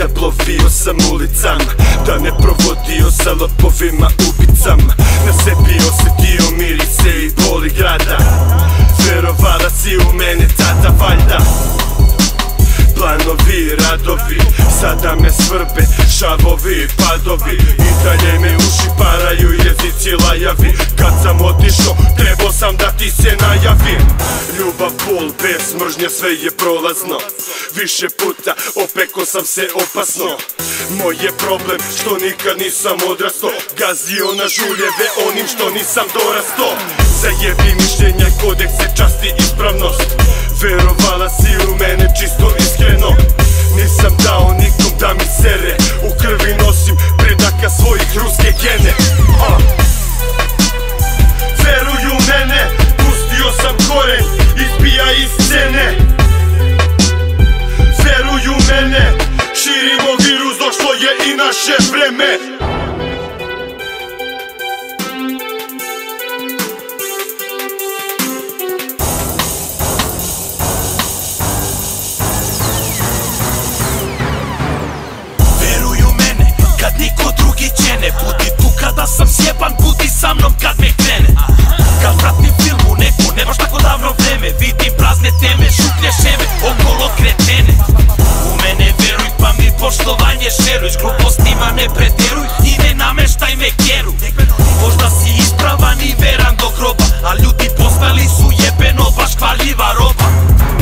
zaplovio sam ulicama, da ne provodio sa lopovima ubicama. Na sebi osetio mirise i boli grada, verovala si u mene tada valjda. Planovi, radovi, sada me svrbe, šavovi, padovi, i dalje me uši paraju, jezici lajavi. Kad sam otišao, trebao sam da ti se najavim. Ljubav, bol, bes, mržnja, sve je prolazno. Više puta opeko sam se opasno. Moj je problem što nikad nisam odrasto, gazio na žuljeve onim što nisam dorasto. Zajebi mišljenja, kodekse, časti, ispravnost. Verovala si u mene čisto iskreno, nisam dao nikom da mi sere. U krvi nosim predaka svojih ruske gene. Veruj u mene, pustio sam koren, izbija iz scene. Veruj u mene, širimo virus, došlo je i naše vreme. Budi tu kada sam sjeban, budi sa mnom kad me krene. Kad pratim film u neku, ne baš tako davno vreme, vidim prazne teme, šuplje šeme, okolo kretene. U mene veruj pa mi poštovanje šeruj, s glupostima ne preteruj i ne nameštaj me keru. Možda si ispravan i veran do groba, a ljudi postali su jebeno baš kvarljiva roba.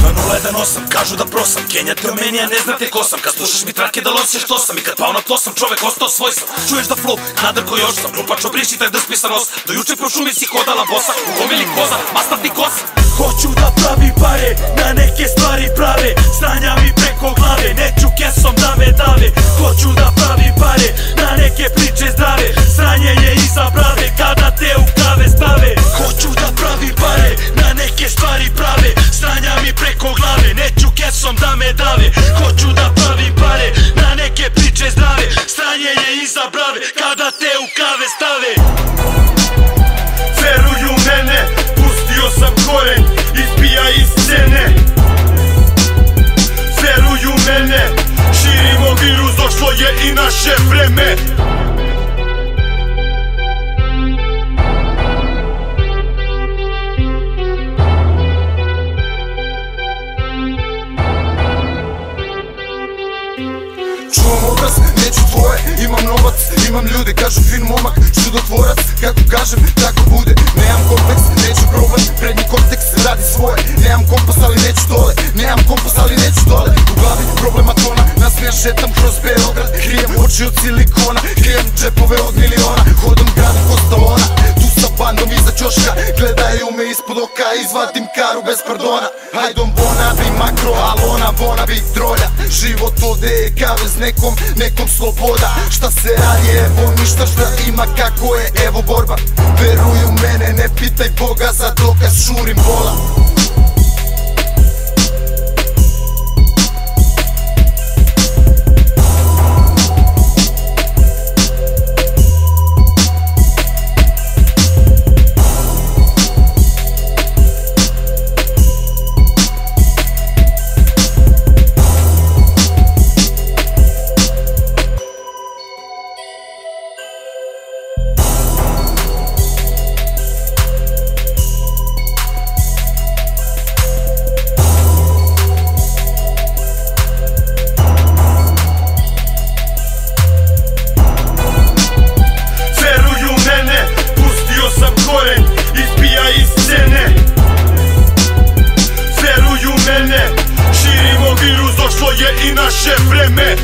Na 018 kažu da prosam, kenjate o meni a ne znate ko sam. Kad slušaš mi trake da loziš što sam, i kad pao na tlo sam čovek ostao svoj sam. Čuješ da flow, nadrko još sam, grupač obriši tak da spisa nos. Do juče po šumi si hodala bosa, u gomili koza, mastarti kosa. Hoću da pravi pare, na neke stvari prave, stranja mi preko glave, neću kesom da me dave. Hoću da pravi pare, na neke priče zdrave, sranje je iza brave, kada te u kave stave. Hoću da pravi pare, na neke stvari prave, stranja mi preko glave, neću kesom da me dave. Hoću da pravi pare, na neke priče zdrave, sranje je iza brave, kada te u kave stave. Veruj u mene, pustio sam koren, izbija iz scene. Veruj u mene, širimo virus, došlo je i naše vreme. Čuvam obraz, neću tvoje, imam novac, imam ljude, kažu fin momak, čudotvorac. Kako kažem, tako bude, nemam kompleks, neću problem, prednji korteks radi svoje. Nemam kompas, ali neću dole, nemam kompas, ali neću dole. U glavi problema tona, nasmijan šetam kroz Beograd, krijem oči od silikona, krijem džepove od miliona, hodom gradu ko Stallona. Tu sa bandom iza ćoška, gledaju me ispod oka, izvadim karu bez pardona. Hajdom bona bi makro, alona, bona bi drolja. Život ovde je kavez, nekom sloboda. Šta se radi, evo ništa, šta ima, kako je, evo borba. Veruj u mene, ne pitaj Boga za dokaz, šurim bola. Širimo virus, došlo je i naše vreme.